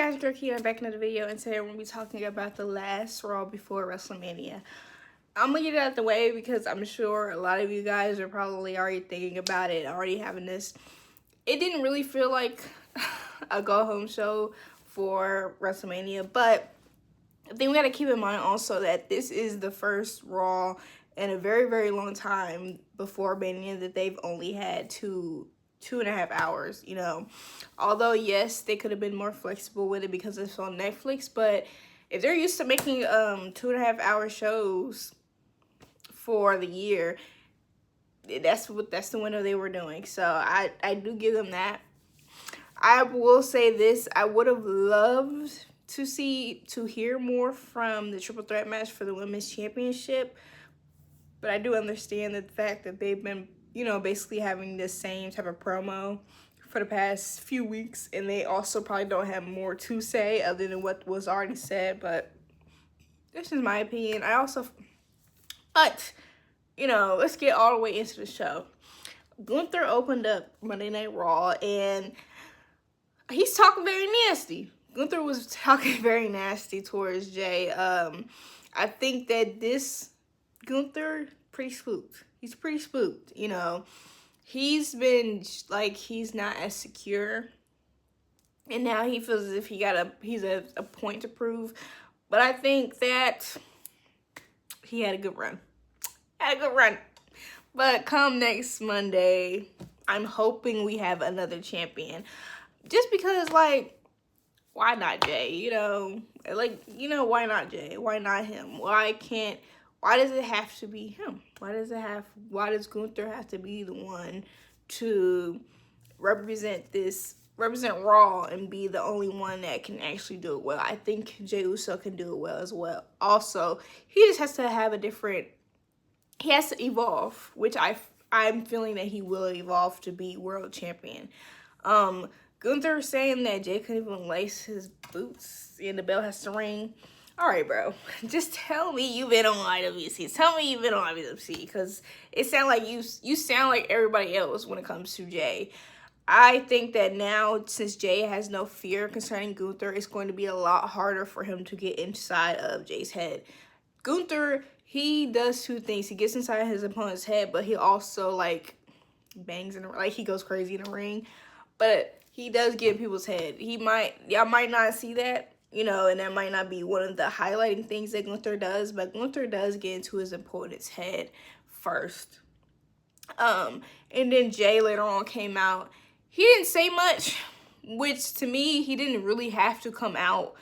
guys, girl Kia, back in the video, and today we're going to be talking about the last Raw before WrestleMania. I'm going to get it out of the way because I'm sure a lot of you guys are probably already thinking about it, already having this. It didn't really feel like a go-home show for WrestleMania, but I think we got to keep in mind also that this is the first Raw in a very, very long time before Mania that they've only had two and a half hours, you know. Although, yes, they could have been more flexible with it because it's on Netflix, but if they're used to making 2.5 hour shows for the year, that's the window they were doing. So I do give them that. I will say this, I would have loved to hear more from the triple threat match for the women's championship, but I do understand the fact that they've been, you know, basically having the same type of promo for the past few weeks, and they also probably don't have more to say other than what was already said, but this is my opinion. But, you know, let's get all the way into the show. Gunther opened up Monday Night Raw, and he's talking very nasty. Gunther was talking very nasty towards Jay. I think that this Gunther, pretty spooked. He's pretty spooked, you know. He's been, like, he's not as secure. And now he feels as if he's a point to prove. But I think that he had a good run. But come next Monday, I'm hoping we have another champion. Just because, like, why not Jay? You know, like, you know, why not Jay? Why not him? Why does it have to be him? Why does Gunther have to be the one to represent Raw and be the only one that can actually do it well? I think Jey Uso can do it well as well. Also, he just has to have he has to evolve, which I'm feeling that he will evolve to be world champion. Gunther saying that Jay couldn't even lace his boots and the bell has to ring. All right, bro. Just tell me you've been on IWC. Tell me you've been on IWC, because it sounds like you sound like everybody else when it comes to Jay. I think that now, since Jay has no fear concerning Gunther, it's going to be a lot harder for him to get inside of Jay's head. Gunther, he does two things. He gets inside his opponent's head, but he also, like, bangs he goes crazy in the ring. But he does get in people's head. Y'all might not see that, you know, and that might not be one of the highlighting things that Gunther does, but Gunther does get into his opponent's head first. And then Jay later on came out. He didn't say much, which to me, he didn't really have to come out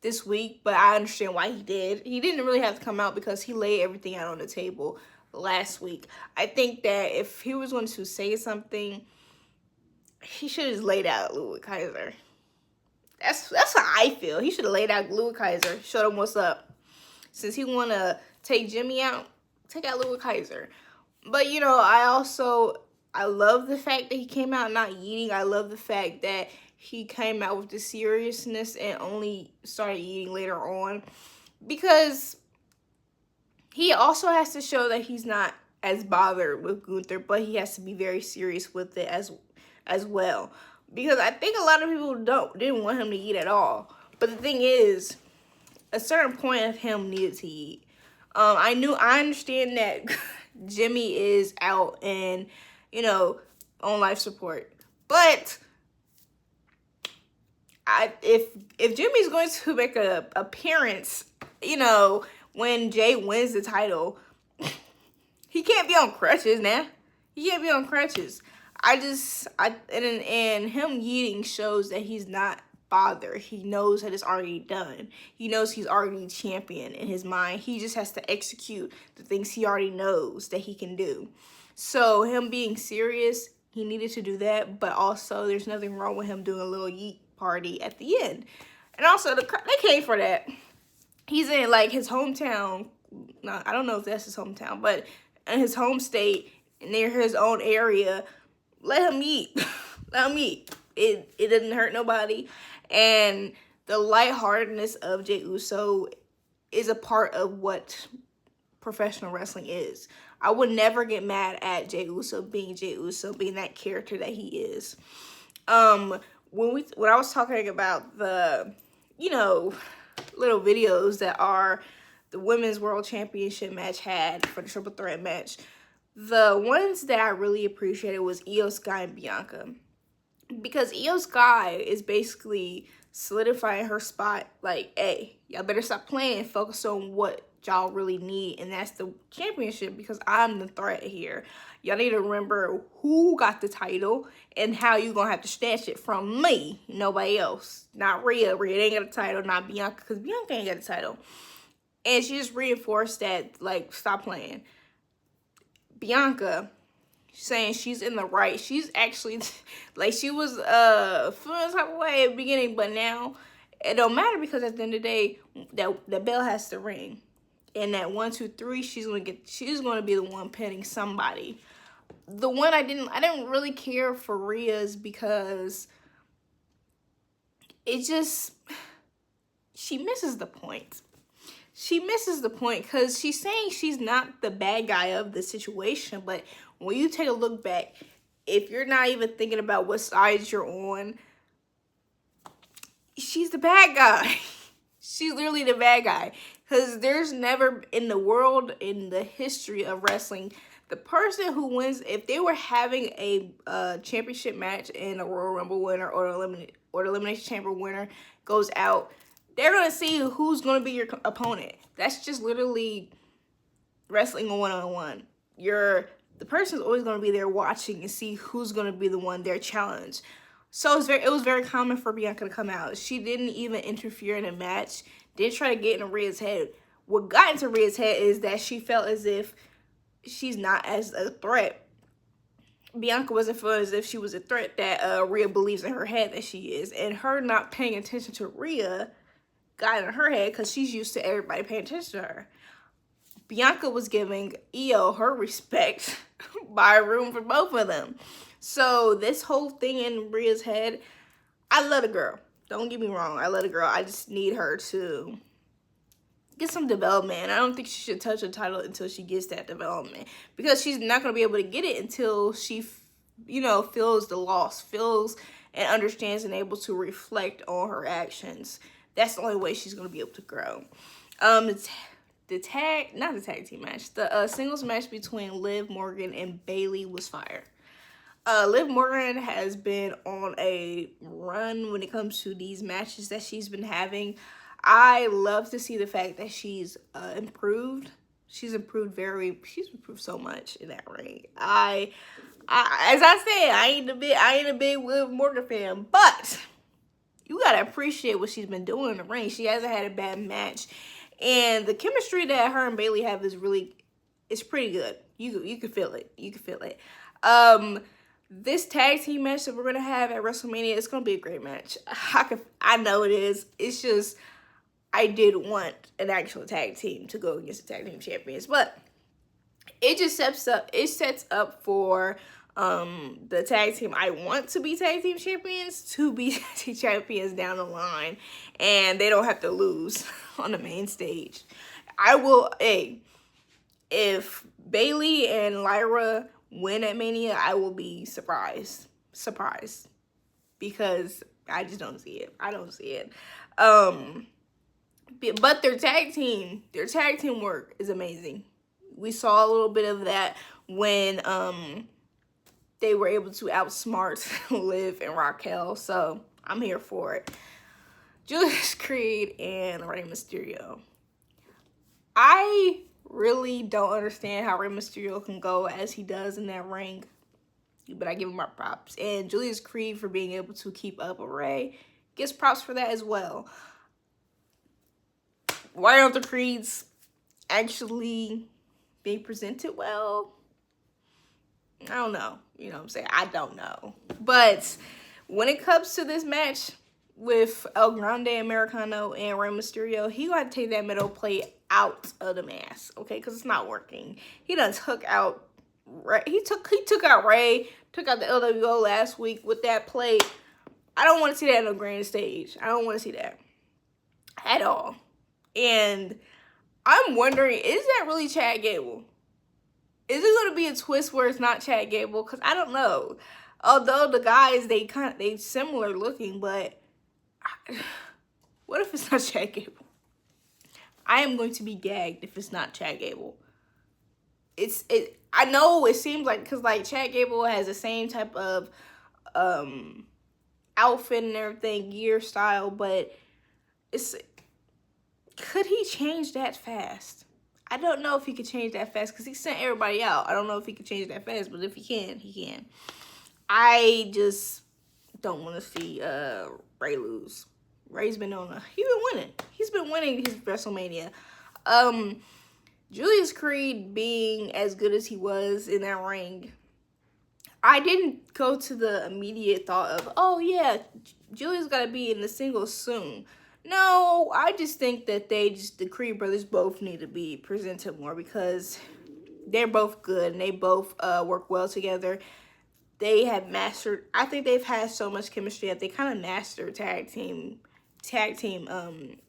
this week, but I understand why he did. He didn't really have to come out because he laid everything out on the table last week. I think that if he was going to say something, he should have just laid out Louis Kaiser. That's how I feel. He should have laid out Louis Kaiser, showed him what's up. Since he want to take Jimmy out, take out Louis Kaiser. But, you know, I love the fact that he came out not eating. I love the fact that he came out with the seriousness and only started eating later on. Because he also has to show that he's not as bothered with Gunther, but he has to be very serious with it as well. Because I think a lot of people didn't want him to eat at all. But the thing is, a certain point of him needed to eat. I understand that Jimmy is out and, you know, on life support. But if Jimmy's going to make an appearance, you know, when Jay wins the title, he can't be on crutches now. He can't be on crutches. And him eating shows that he's not bothered. He knows that it's already done. He knows he's already champion in his mind. He just has to execute the things he already knows that he can do. So him being serious, he needed to do that, but also there's nothing wrong with him doing a little yeet party at the end. And also, they came for that. He's in, like, his hometown. No, I don't know if that's his hometown, but in his home state, near his own area. Let him eat. Let him eat. It doesn't hurt nobody. And the lightheartedness of Jey Uso is a part of what professional wrestling is. I would never get mad at Jey Uso being that character that he is. when I was talking about the, you know, little videos that are the Women's World Championship match had for the triple threat match, the ones that I really appreciated was Io Sky and Bianca. Because Io Sky is basically solidifying her spot, like, hey, y'all better stop playing and focus on what y'all really need, and that's the championship, because I'm the threat here. Y'all need to remember who got the title and how you gonna have to snatch it from me, nobody else. Not Rhea. Rhea ain't got a title, not Bianca, because Bianca ain't got a title. And she just reinforced that, like, stop playing. Bianca, saying she's in the right. She's actually, like, she was feeling some type of way at the beginning, but now it don't matter, because at the end of the day, the bell has to ring. And that 1, 2, 3, she's gonna be the one pinning somebody. The one I didn't really care for Rhea's, because it just, she misses the point. She misses the point, because she's saying she's not the bad guy of the situation, but when you take a look back, if you're not even thinking about what side you're on, she's the bad guy. She's literally the bad guy. Because there's never in the world, in the history of wrestling, the person who wins, if they were having a championship match and a Royal Rumble winner or the Elimination Chamber winner goes out, they're going to see who's going to be your opponent. That's just literally wrestling one-on-one. The person's always going to be there watching and see who's going to be the one they're challenged. So it was very common for Bianca to come out. She didn't even interfere in a match. Didn't try to get in Rhea's head. What got into Rhea's head is that she felt as if she's not as a threat. Bianca wasn't feeling as if she was a threat that Rhea believes in her head that she is. And her not paying attention to Rhea got in her head, because she's used to everybody paying attention to her. Bianca was giving Io her respect by room for both of them. So this whole thing in Rhea's head, I love the girl. Don't get me wrong. I love the girl. I just need her to get some development. I don't think she should touch a title until she gets that development, because she's not going to be able to get it until she, feels the loss, feels and understands and able to reflect on her actions. That's the only way she's going to be able to grow. The tag team match, the singles match between Liv Morgan and Bayley was fire. Liv Morgan has been on a run when it comes to these matches that she's been having. I love to see the fact that she's improved. She's improved so much in that ring. As I said, I ain't a big Liv Morgan fan, but you gotta appreciate what she's been doing in the ring. She hasn't had a bad match. And the chemistry that her and Bayley have is pretty good. You can feel it. You can feel it. This tag team match that we're gonna have at WrestleMania, it's gonna be a great match. I know it is. It's just, I did want an actual tag team to go against the tag team champions, but it just sets up for the tag team I want to be tag team champions to be tag team champions down the line, and they don't have to lose on the main stage. If Bayley and Lyra win at Mania, I will be surprised, because I just don't see it. I don't see it. But their tag team work is amazing. We saw a little bit of that when they were able to outsmart Liv and Raquel, so I'm here for it. Julius Creed and Rey Mysterio. I really don't understand how Rey Mysterio can go as he does in that ring, but I give him my props. And Julius Creed for being able to keep up with Rey gets props for that as well. Why aren't the Creeds actually being presented well? I don't know. You know what I'm saying? I don't know. But when it comes to this match with El Grande Americano and Rey Mysterio, he got to take that middle plate out of the mask, okay? Because it's not working. He done took out Rey. He took out Rey, took out the LWO last week with that plate. I don't want to see that on a grand stage. I don't want to see that at all. And I'm wondering, is that really Chad Gable? Is it going to be a twist where it's not Chad Gable? Because I don't know. Although the guys, they similar looking, but what if it's not Chad Gable? I am going to be gagged if it's not Chad Gable. I know it seems like, because like Chad Gable has the same type of outfit and everything, gear style, but could he change that fast? I don't know if he could change that fast, because he sent everybody out. I don't know if he could change that fast, but if he can, he can. I just don't want to see Ray lose. Ray's been he's been winning. He's been winning his WrestleMania. Julius Creed being as good as he was in that ring, I didn't go to the immediate thought of, oh yeah, Julius got to be in the singles soon. No, I just think that the Creed brothers both need to be presented more, because they're both good and they both work well together. They have mastered, I think they've had so much chemistry that they kind of mastered tag team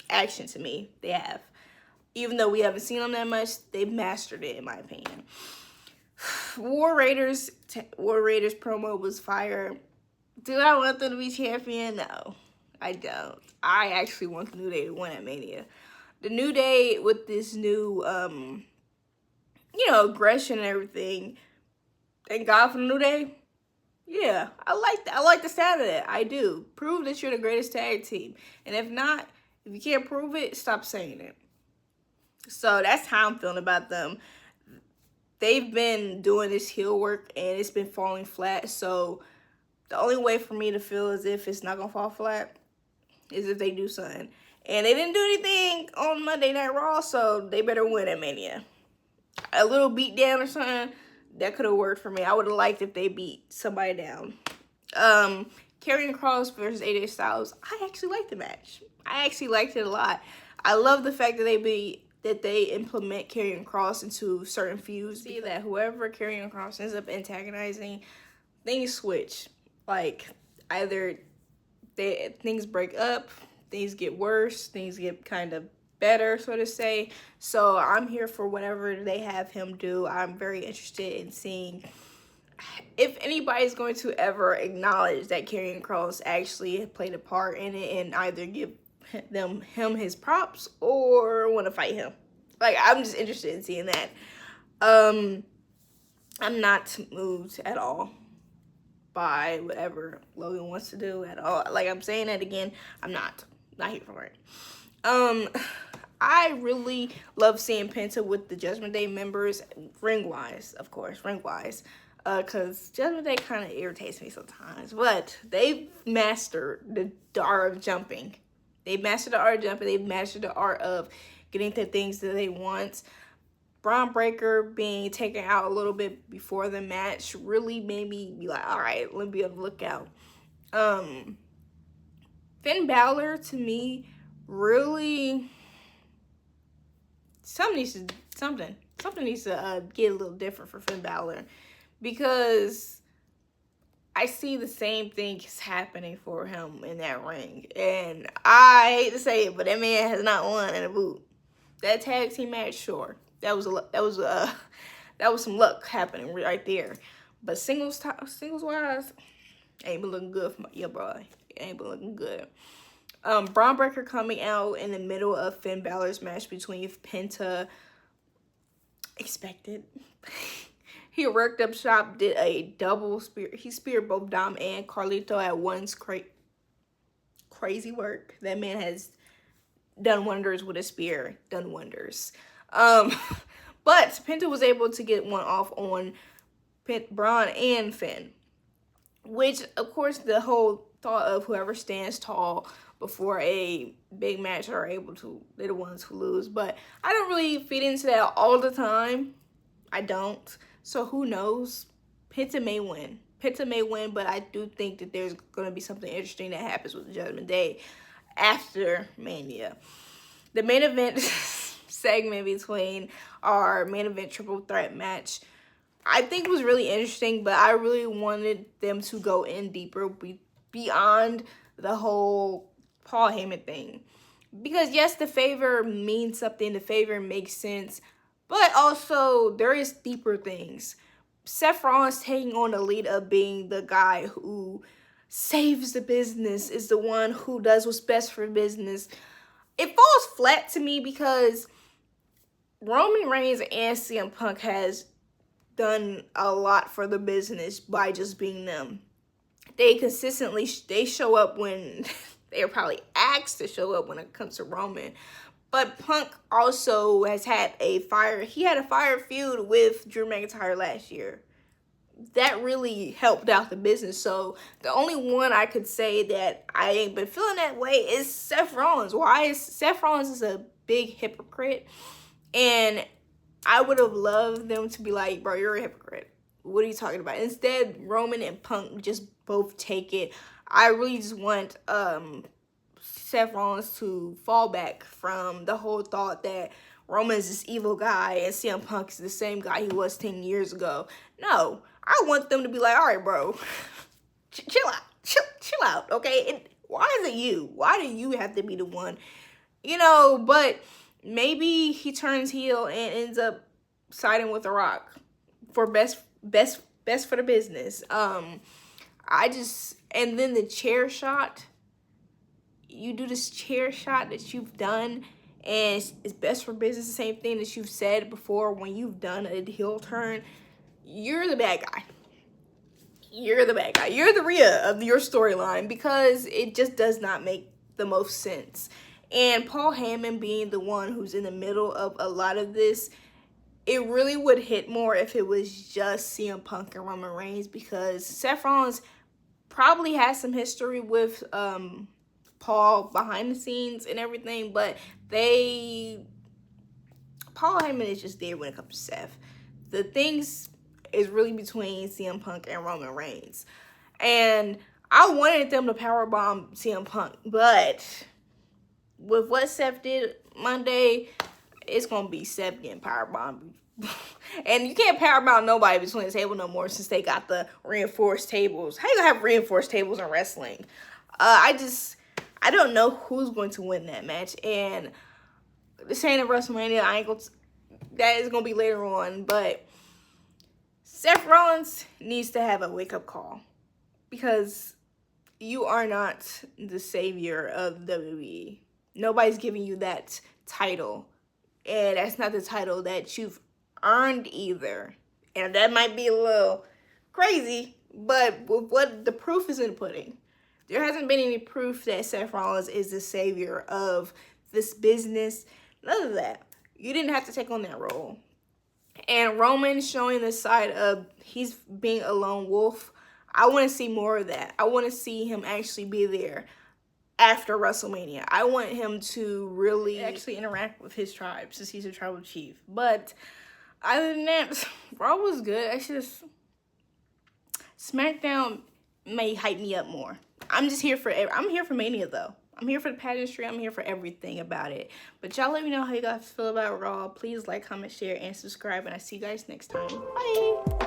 action to me. They have. Even though we haven't seen them that much, they've mastered it, in my opinion. War Raiders promo was fire. Do I want them to be champion? No, I don't. I actually want the New Day to win at Mania. The New Day with this new, aggression and everything. Thank God for the New Day. Yeah, I like that. I like the sound of that. I do. Prove that you're the greatest tag team. And if not, if you can't prove it, stop saying it. So that's how I'm feeling about them. They've been doing this heel work and it's been falling flat. So the only way for me to feel as if it's not going to fall flat is if they do something. And they didn't do anything on Monday Night Raw, so they better win at Mania. A little beat down or something, that could have worked for me. I would have liked if they beat somebody down. Karrion Kross versus AJ Styles. I actually liked the match. I actually liked it a lot. I love the fact that they implement Karrion Kross into certain feuds. See that whoever Karrion Kross ends up antagonizing, things switch. Like, either things break up, things get worse, things get kind of better, so to say. So I'm here for whatever they have him do. I'm very interested in seeing if anybody's going to ever acknowledge that Karrion Kross actually played a part in it and either give him his props or want to fight him. Like, I'm just interested in seeing that. I'm not moved at all by whatever Logan wants to do at all. Like, I'm saying that again, I'm not here for it. I really love seeing Penta with the Judgment Day members, ring-wise, of course, ring-wise. Because Judgment Day kind of irritates me sometimes. But they've mastered the art of jumping. They've mastered the art of jumping. They've mastered the art of getting the things that they want. Braun Breaker being taken out a little bit before the match really made me be like, all right, let me be on the lookout. Finn Balor, to me, really... Something needs to get a little different for Finn Balor, because I see the same thing is happening for him in that ring, and I hate to say it, but that man has not won in a boot. That tag team match, sure, that was some luck happening right there, but singles wise, ain't been looking good for your boy. It ain't been looking good. Braun Breaker coming out in the middle of Finn Balor's match between Penta. Expected. He worked up shop, did a double spear. He speared both Dom and Carlito at once. Crazy work. That man has done wonders with a spear. Done wonders. But Penta was able to get one off on Braun and Finn. Which, of course, the whole thought of whoever stands tall before a big match they're the ones who lose. But I don't really feed into that all the time. I don't. So who knows? Penta may win, but I do think that there's going to be something interesting that happens with the Judgment Day after Mania. The main event segment between our main event triple threat match, I think was really interesting, but I really wanted them to go in deeper beyond the whole Paul Heyman thing. Because yes, the favor means something, the favor makes sense, but also there is deeper things. Seth Rollins taking on the lead of being the guy who saves the business, is the one who does what's best for business. It falls flat to me because Roman Reigns and CM Punk has done a lot for the business by just being them. They consistently, they show up when they are probably asked to show up when it comes to Roman. But Punk also has had a fire feud with Drew McIntyre last year. That really helped out the business. So the only one I could say that I ain't been feeling that way is Seth Rollins. Seth Rollins is a big hypocrite. And I would have loved them to be like, bro, you're a hypocrite. What are you talking about? Instead, Roman and Punk just both take it. I really just want Seth Rollins to fall back from the whole thought that Roman's this evil guy and CM Punk is the same guy he was 10 years ago. No, I want them to be like, all right, bro, chill out, chill out, okay? And why is it you? Why do you have to be the one? You know, but maybe he turns heel and ends up siding with The Rock for best for the business. And then the chair shot. You do this chair shot that you've done, and it's best for business. The same thing that you've said before when you've done a heel turn. You're the bad guy. You're the bad guy. You're the Rhea of your storyline, because it just does not make the most sense. And Paul Heyman being the one who's in the middle of a lot of this, it really would hit more if it was just CM Punk and Roman Reigns, because Seth Rollins probably has some history with Paul behind the scenes and everything, but Paul Heyman is just there when it comes to Seth. The things is really between CM Punk and Roman Reigns. And I wanted them to powerbomb CM Punk, but with what Seth did Monday, it's going to be Seth getting powerbombed. And you can't powerbomb nobody between the table no more since they got the reinforced tables. How you going to have reinforced tables in wrestling? I don't know who's going to win that match. And this ain't a WrestleMania. That is going to be later on. But Seth Rollins needs to have a wake-up call, because you are not the savior of WWE. Nobody's giving you that title. And that's not the title that you've earned either. And that might be a little crazy, but what the proof is in the pudding. There hasn't been any proof that Seth Rollins is the savior of this business. None of that. You didn't have to take on that role. And Roman showing the side of he's being a lone wolf. I want to see more of that. I want to see him actually be there after WrestleMania. I want him to really actually interact with his tribe, since he's a tribal chief. But other than that, Raw was good. SmackDown may hype me up more. I'm here for Mania though. I'm here for the pageantry. I'm here for everything about it. But y'all let me know how you guys feel about Raw. Please like, comment, share, and subscribe. And I see you guys next time. Bye.